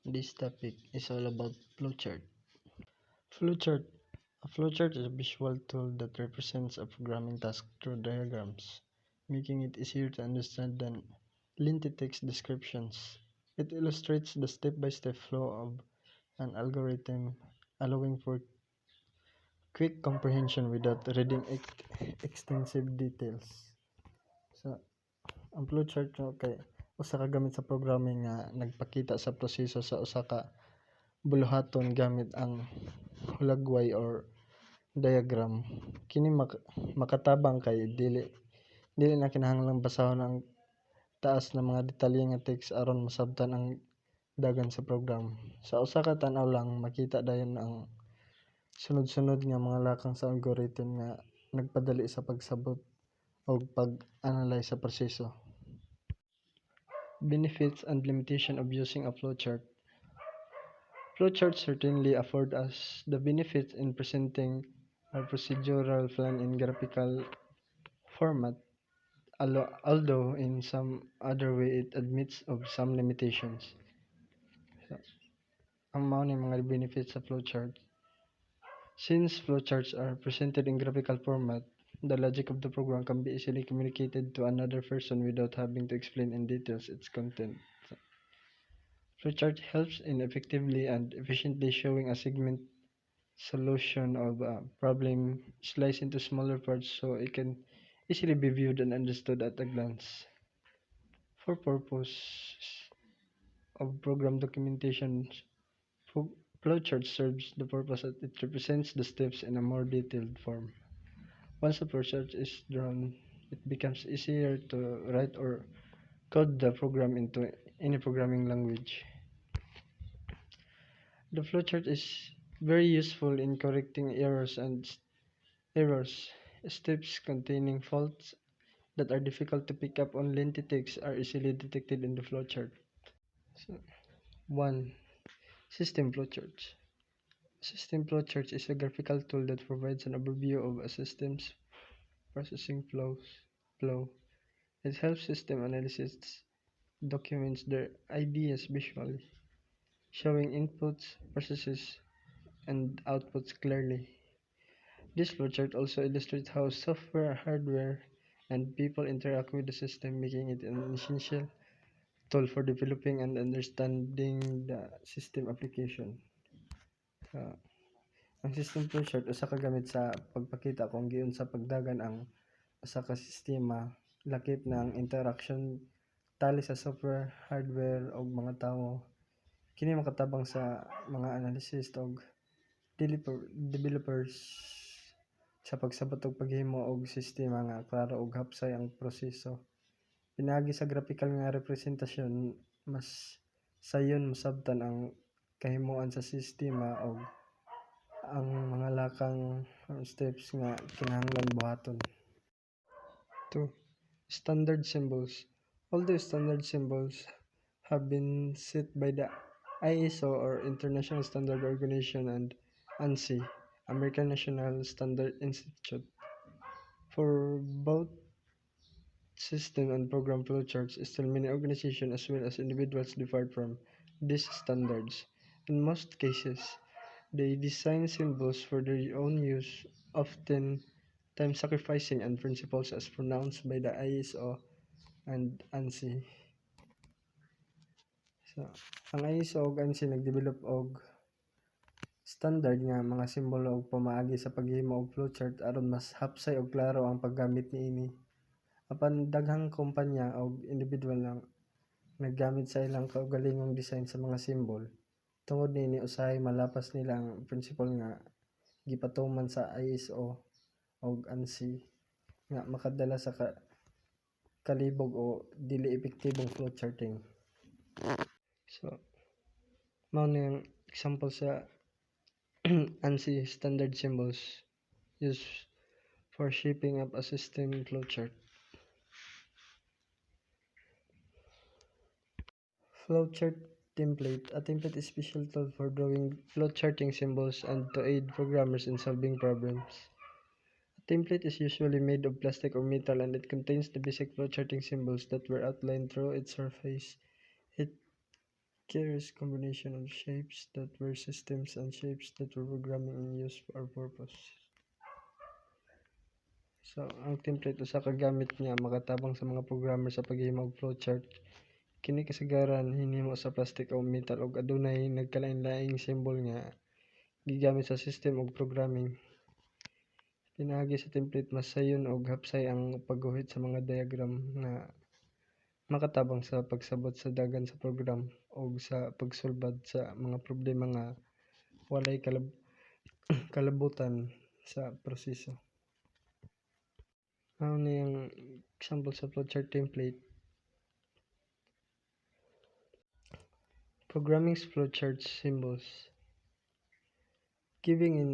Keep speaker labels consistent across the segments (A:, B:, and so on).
A: This topic is all about flowchart. Flowchart. A flowchart is a visual tool that represents a programming task through diagrams, making it easier to understand than lengthy text descriptions. It illustrates the step-by-step flow of an algorithm, allowing for quick comprehension without reading extensive details. So, ang flowchart kay usa ka gamit sa programming nga nagpakita sa proseso sa usa ka buluhaton gamit ang hulagway or diagram. Kini makatabang kay dili na kinahanglang basahon ang taas na mga detalye nga text aron masabtan ang dagan sa program. Sa usa ka tan-aw lang makita dayon ang sunod-sunod nga mga lakang sa algorithm nga nagpadali sa pagsabot o pag-analyze sa proseso. Benefits and limitation of using a flowchart. Flowcharts certainly afford us the benefits in presenting our procedural plan in graphical format, although in some other way it admits of some limitations. So, ang mga benefits sa flowchart. Since flowcharts are presented in graphical format, the logic of the program can be easily communicated to another person without having to explain in details its content. Flowchart helps in effectively and efficiently showing a segment solution of a problem sliced into smaller parts so it can easily be viewed and understood at a glance. For purposes of program documentation, flowchart serves the purpose that it represents the steps in a more detailed form. Once a flowchart is drawn, it becomes easier to write or code the program into any programming language. The flowchart is very useful in correcting errors. Steps containing faults that are difficult to pick up on lengthy text are easily detected in the flowchart. So, 1. System flowcharts. System flowchart is a graphical tool that provides an overview of a system's processing flow. It helps system analysts documents their ideas visually, showing inputs, processes, and outputs clearly. This flowchart also illustrates how software, hardware, and people interact with the system, making it an essential tool for developing and understanding the system application. Ang system flowchart usa ka gamit sa pagpakita kung giunsa pagdagan ang usa ka sistema, lakip na ang interaction tali sa software, hardware ug mga tawo. Kini makatabang sa mga analysis ug developers sa pagsabot og paghimo og sistema nga klaro ug hapsay ang proseso. Pinaagi sa graphical nga representasyon, mas sayon masabtan ang kahimuan sa sistema ug ang mga lakang steps nga kinahanglan buhaton. 2. Standard symbols. Although standard symbols have been set by the ISO or International Standard Organization and ANSI, American National Standard Institute, for both system and program flowcharts, still many organizations as well as individuals depart from these standards. In most cases, they design symbols for their own use, often time sacrificing and principles as pronounced by the ISO and ANSI. So, ang ISO ug ANSI nagdevelop og standard nga mga simbolo ug pamaagi sa paghimo og flowchart aron mas hapsay ug klaro ang paggamit niini. Apan daghang kompanya ug individual lang naggamit sa ilang kaugalingong design sa mga simbol. Tungod niini usahay malapas nila ang principle nga gipatuman sa ISO ug ANSI nga makadala sa kalibog o dili epektibong flowcharting. So, mao ni ang example sa ANSI standard symbols used for shaping up a system flowchart. Flowchart template. A template is a special tool for drawing flowcharting symbols and to aid programmers in solving problems. A template is usually made of plastic or metal and it contains the basic flowcharting symbols that were outlined through its surface. It Care is combination of shapes that were systems and shapes that were programming in use or purpose. So, ang template usa ka gamit niya makatabang sa mga programmer sa paghimo og flowchart. Kini kasagaran hinimo sa plastic o metal ug adunay nagkalain-laing symbol nga gigamit sa system ug programming. Pinaagi sa template mas sayon og hapsay ang pagguhit sa mga diagram nga makatabang sa pagsabot sa dagan sa program ug sa pagsulbad sa mga problema nga walay kalabutan sa proseso. Mao ni ang example sa flowchart template. Programming flowchart symbols. Giving in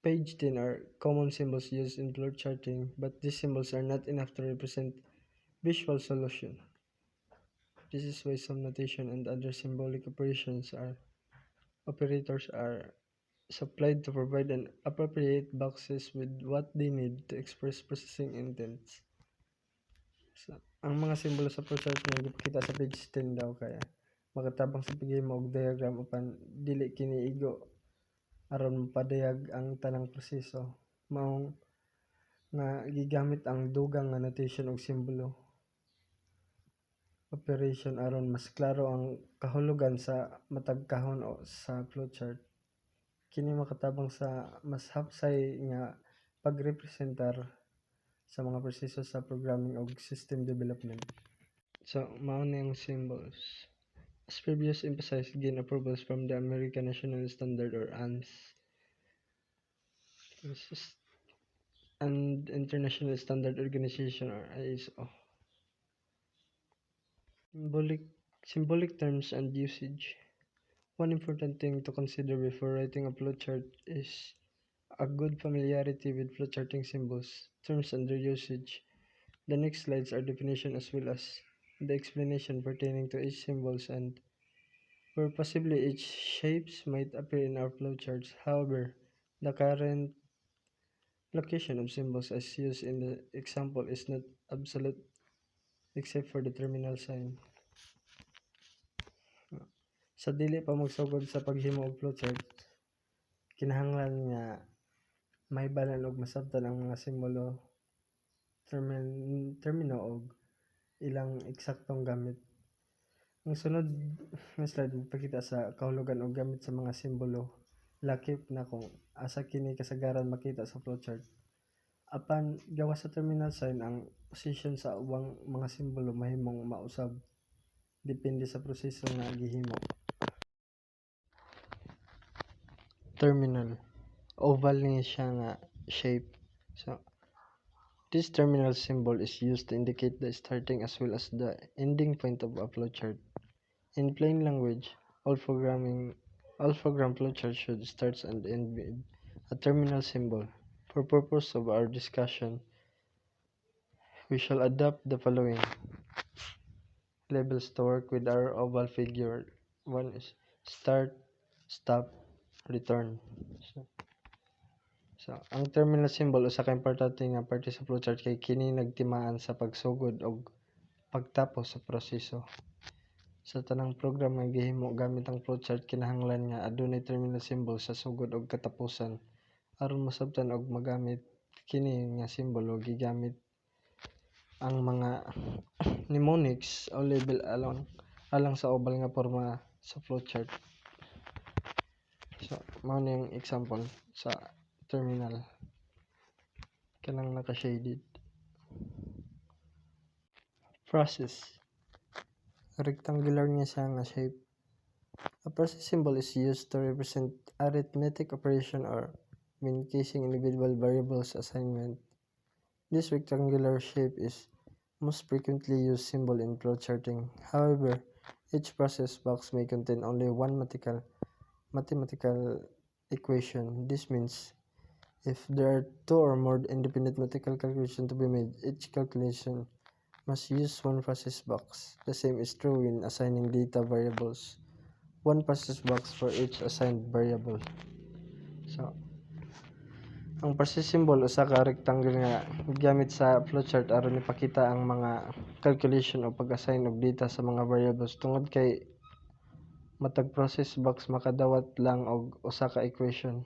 A: page 10 are common symbols used in flowcharting, but these symbols are not enough to represent visual solution. This is why some notation and other symbolic operators are supplied to provide an appropriate boxes with what they need to express processing intents. So, ang mga simbolo sa flowchart nga gipakita sa page 10 daw kaya makatabang sa paghimo og diagram upan dili kini igo aron mapadayag ang tanang proseso. Mao nga gigamit ang dugang nga notation og simbolo operation aron mas klaro ang kahulugan sa matag kahon o sa flowchart. Kini makatabang sa mas hapsay nga pagrepresentar sa mga proseso sa programming ug system development. So, mao ni ang symbols. As previous emphasized, gain approvals from the American National Standard or ANS and International Standard Organization or ISO. Symbolic terms and usage. One important thing to consider before writing a flowchart is a good familiarity with flowcharting symbols, terms, and their usage. The next slides are definition as well as the explanation pertaining to each symbols and where possibly each shapes might appear in our flowcharts. However, the current location of symbols as used in the example is not absolute except for the terminal sign. Sa dili pa magsugod sa paghimo og flowchart, kinahanglan nga mahibalan og masabtan ang mga simbolo, termino og ilang eksaktong gamit. Ang sunod nga slide magpakita sa kahulugan og gamit sa mga simbolo. Lakip na kung asa kini kasagaran makita sa flowchart. Apan gawas sa terminal sign, ang position sa ubang mga simbolo mahimong mausab depende sa proseso nga gihimo. Terminal. Oval niya siya nga shape. So, this terminal symbol is used to indicate the starting as well as the ending point of a flowchart. In plain language, all program flowchart should start and end with a terminal symbol. For purpose of our discussion, we shall adopt the following labels to work with our oval figure. One is start, stop, return. So ang terminal symbol usa ka importante nga parte sa flowchart kay kini nagtimaan sa pagsugod og pagtapos sa proseso. Sa tanang program nga gihimo gamit ang flowchart, kinahanglan nga adunay terminal symbol sa sugod ug katapusan aron masabtan og magamit kini nga simbolo. Gigamit ang mga mnemonics o label alang sa oval nga porma sa flowchart. So, mao ni ang example sa terminal. Kanang naka-shaded. Process. Rectangular niya siya nga shape. A process symbol is used to represent arithmetic operation or when casing individual variables assignment. This rectangular shape is most frequently used symbol in flowcharting. However, each process box may contain only one mathematical equation. This means if there are two or more independent mathematical calculations to be made, each calculation must use one process box. The same is true when assigning data variables. One process box for each assigned variable. So, ang process symbol usa ka rectangle nga gamit sa flowchart aron ipakita ang mga calculation o pag-assign og data sa mga variables. Tungod kay Matag process box makadawat lang og usa ka equation.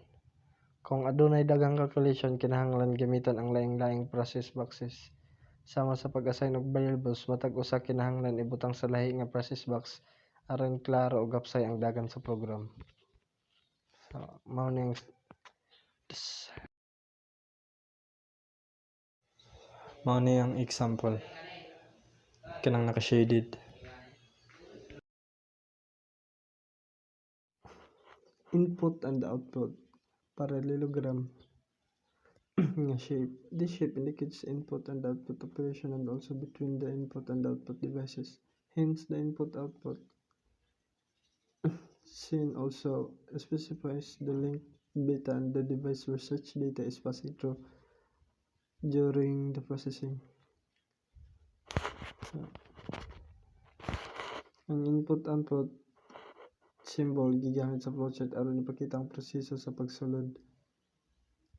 A: Kung adunay daghang calculation kinahanglan gamiton ang laing-laing process boxes. Sama sa pag-assign og variables matag usa kinahanglan ibutang sa lahi nga process box aron klaro ug hapsay ang dagan sa program. So, mao ni ang example kanang naka-shaded. Input and output parallelogram nga shape. This shape indicates input and output operation and also between the input and output devices. Hence, the input-output scene also specifies the link beta and the device where such data is passing through during the processing. Ang input-output symbol gigamit sa flowchart aron ipakita ang proseso sa pagsulod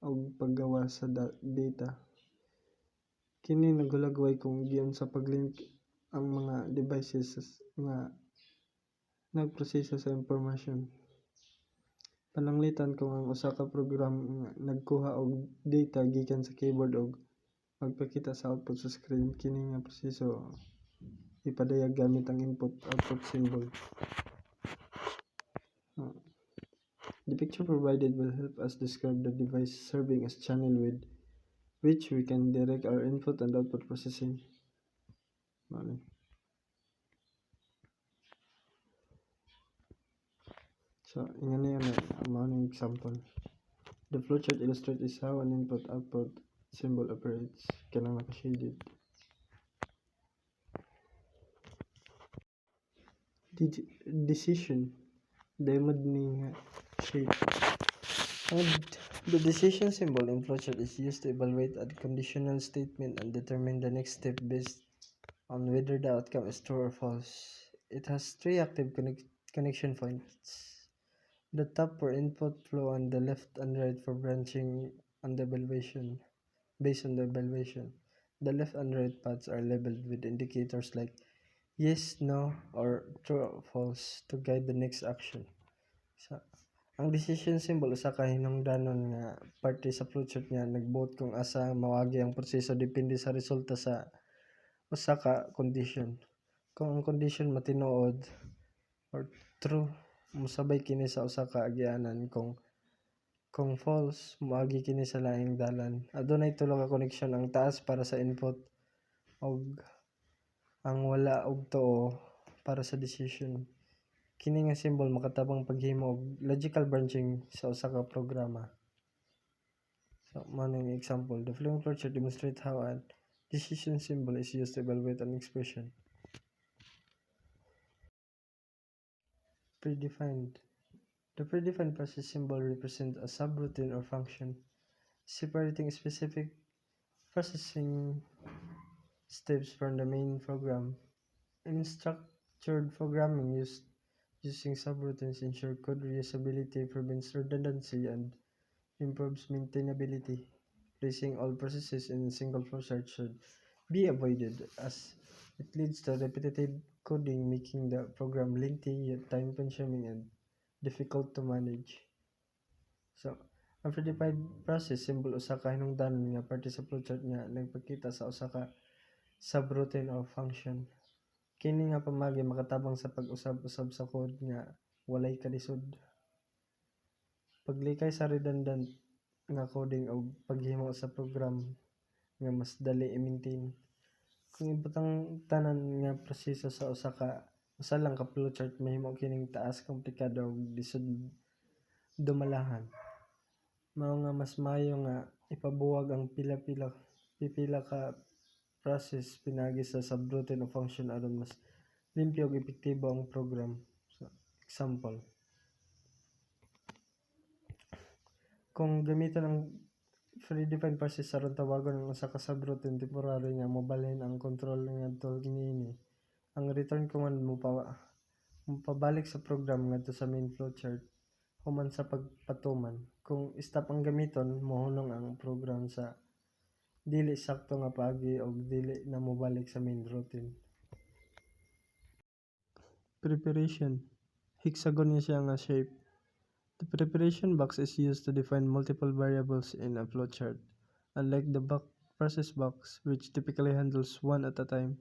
A: o paggawa sa data. Kini nagulagway kung giunsa paglink ang mga devices nga nagproseso sa information. Pananglitan kung ang usa ka program nga nagkuha og data gikan sa keyboard og magpakita sa output sa screen, kini nga proseso ipadayag gamit ang input-output symbol. The picture provided will help us describe the device serving as channel with which we can direct our input and output processing. So, ingani yun ang example. The flowchart illustrates how an input-output symbol operates. Kanang naka-shaded. Decision. Diamond ni nga shape. And the decision symbol in flowchart is used to evaluate a conditional statement and determine the next step based on whether the outcome is true or false. It has 3 active connection points. The top for input flow and the left and right for branching on the evaluation. Based on the evaluation, the left and right paths are labeled with indicators like yes, no, or true or false to guide the next action. So, ang decision symbol usa ka hinungdanon nga parte sa flowchart nga nagbuot kung asa mawagi ang proseso depende sa resulta sa usa ka condition. Kung ang condition matinuod or true, musabay kini sa usa ka agianan. Kung false, moagi kini sa laing dalan. Adunay tulo ka connection, ang taas para sa input ug ang wala ug tuo para sa decision. Kini nga symbol makatabang paghimo og logical branching sa usa ka programa. So, mao ning example. The following flowchart demonstrate how a decision symbol is used to evaluate an expression. Predefined. The predefined process symbol represents a subroutine or function separating specific processing steps from the main program. In structured programming, using subroutines ensure code reusability, prevents redundancy, and improves maintainability. Placing all processes in a single flowchart should be avoided as it leads to repetitive coding, making the program lengthy, yet time-consuming, and difficult to manage. So, ang predefined process symbol usa ka hinungdanon nga parte sa flowchart nga nagpakita sa usa ka subroutine or function. Kini nga pamagi makatabang sa pag-usab-usab sa code nga walay kalisod. Paglikay sa redundant nga coding o paghimo sa program nga mas dali i-maintain. Kung ibutang tanan nga proseso sa usa lang ka flowchart, mahimo kining taas komplikado ug lisod dumalahan. Mao nga mas maayo nga ipabuwag ang pipila ka process pinagi sa subroutine o function aron mas limpyo ug epektibo ang program. So, example. Kung gamiton ang predefined process aron tawagon ang usa ka subroutine temporary nga mobalhin ang control ngadto niini, ang return command mopabalik sa program ngadto sa main flowchart human sa pagpatuman. Kung stop ang gamiton, mohunong ang program sa dili sakto nga paagi og dili na mobalik sa main routine. Preparation. hexagon niya siya nga shape. The preparation box is used to define multiple variables in a flowchart. Unlike the process box, which typically handles one at a time,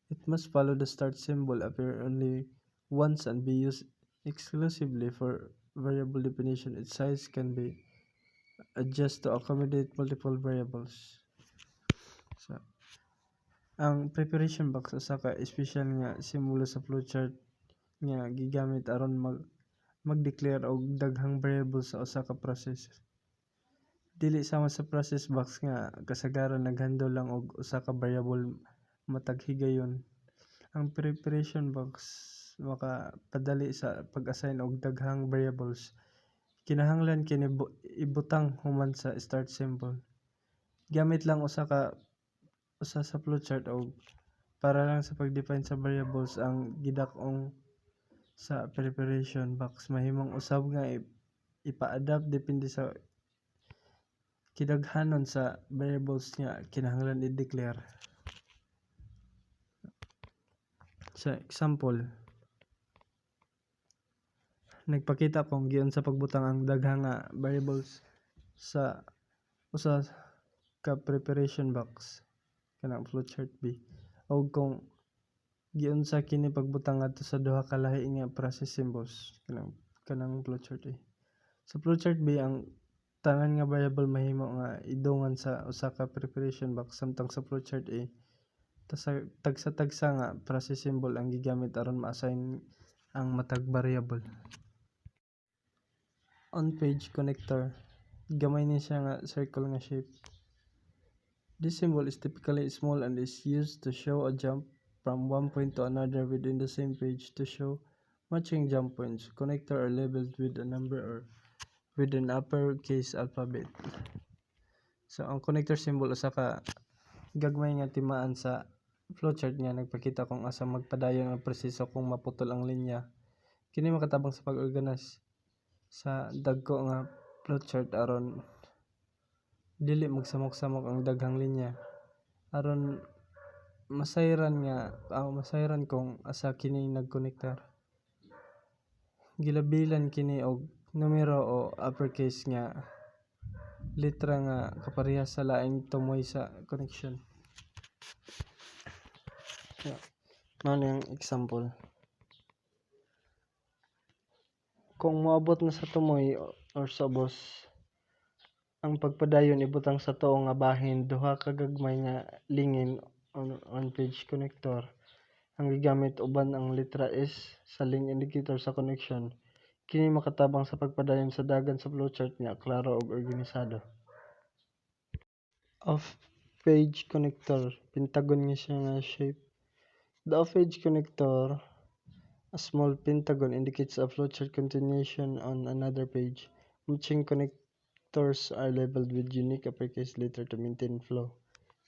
A: it must follow the start symbol appear only once and be used exclusively for variable definition. Its size can be adjusted to accommodate multiple variables. So, ang preparation box usa ka special nga simbolo sa flowchart nga gigamit aron mag-declare og daghang variable sa usa ka process. Dili sama sa process box nga kasagaran naghandle lang og usa ka variable matag higayon. Ang preparation box makapadali sa pag-assign og daghang variables. Kinahanglan kini ibutang human sa start symbol. Gamit lang usa sa flowchart og para lang sa pag-define sa variables ang gidak-ong sa preparation box mahimong usab nga ipa-adapt depende sa kidaghanon sa variables nga kinahanglan i-declare. Sa example, nagpakita kung giun sa pagbutang ang daghang nga variables sa usa ka preparation box kanang flowchart B o kung giunsa kini pagbutang ngadto sa duha ka lahi nga process symbols kanang flowchart A. Sa flowchart B ang tanan nga variable mahimo nga idungan sa usa ka preparation box samtang sa flowchart A tagsa-tagsa nga process symbol ang gigamit aron ma-assign ang matag variable. On page connector, gamay ni siya nga circle nga shape. This symbol is typically small and is used to show a jump from one point to another within the same page. To show matching jump points, connector are labeled with a number or with an uppercase alphabet. So ang connector symbol usa ka gagmay nga timaan sa flowchart nga nagpakita kung asa magpadayon ang proseso kung maputol ang linya. Kini makatabang sa pag-organize sa dagko nga flowchart aron dili magsamok-samok ang daghang linya aron masayran kung asa kini nagkonektar. Gilabilan kini og numero o uppercase nga letra nga kaparehas sa laing tumoy sa connection. Mao ang example. Kung moabot na sa tumoy or sa ubos, ang pagpadayon ibutang sa tuo nga bahin duha ka gagmay nga lingin on page connector. Ang gigamit uban ang letra S sa link indicator sa connection. Kini makatabang sa pagpadayon sa dagan sa flowchart nga klaro ug organisado. Off-page connector, pentagon nga siya nga shape. The off-page connector, a small pentagon, indicates a flowchart continuation on another page. Matching connectors are labeled with unique uppercase letter to maintain flow.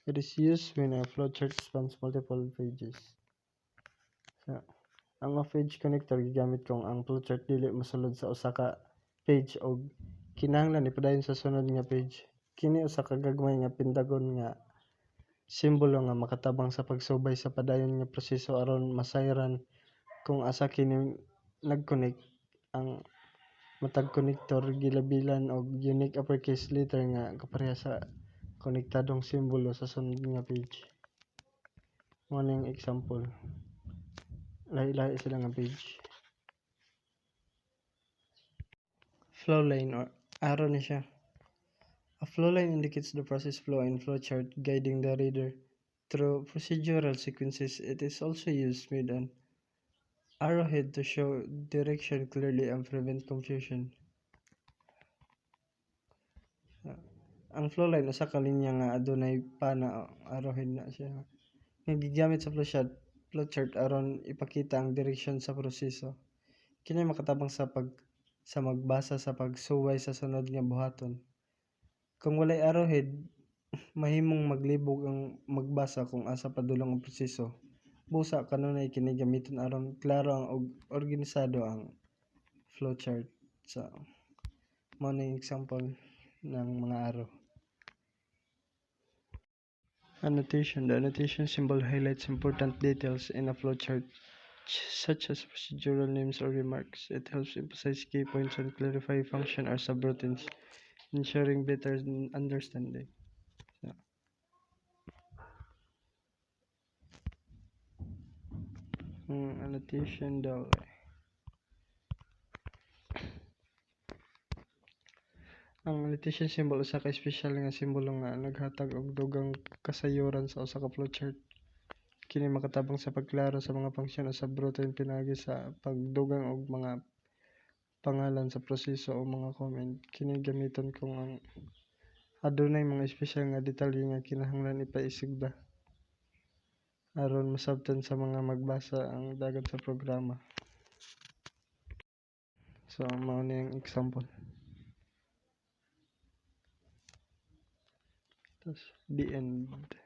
A: It is used when a flowchart spans multiple pages. So, ang off-page connector gigamit kung ang flowchart dili mosulod sa usa ka page o kinahanglan ipadayon sa sunod nga page. Kini usa ka gagmay nga pentagon nga simbolo nga makatabang sa pagsubay sa padayon nga proseso aron masayran kung asa kini nag-connect. Ang matag connector gilabilan og unique uppercase letter nga kaparehas sa konektadong simbolo sa sunod nga page. Mao ning example. Lahi-lahi sila nga page. Flow line or arrow ni siya. A flow line indicates the process flow in flowchart, guiding the reader through procedural sequences. It is also used with an arrowhead to show direction clearly and prevent confusion. Ang flow line usa ka linya nga adunay pana arrowhead na siya. Nga gigamit sa flowchart aron ipakita ang direksyon sa proseso. Kini makatabang sa magbasa sa pagsuway sa sunod nga buhaton. Kung walay arrowhead, mahimong maglibog ang magbasa kung asa padulong ang proseso. Busa kanunay kini gamiton aron klaro ang organisado ang flowchart. So, mao ning example ng mga arrow. Annotation. The annotation symbol highlights important details in a flowchart such as procedural names or remarks. It helps emphasize key points and clarify function or subroutines, ensuring better understanding. So, annotation daw. Ang annotation symbol usa ka espesyal nga simbolo nga naghatag og dugang kasayuran sa usa ka flowchart. Kini makatabang sa pagklaro sa mga function o subroutine pinaagi sa pagdugang og mga pangalan sa proseso o mga comment. Kini gamiton kung ang adunay mga espesyal nga detalye nga kinahanglan ipaisugda aron masabtan sa mga magbasa ang dagat sa programa. So, mao ni ang example. Tapos, the end.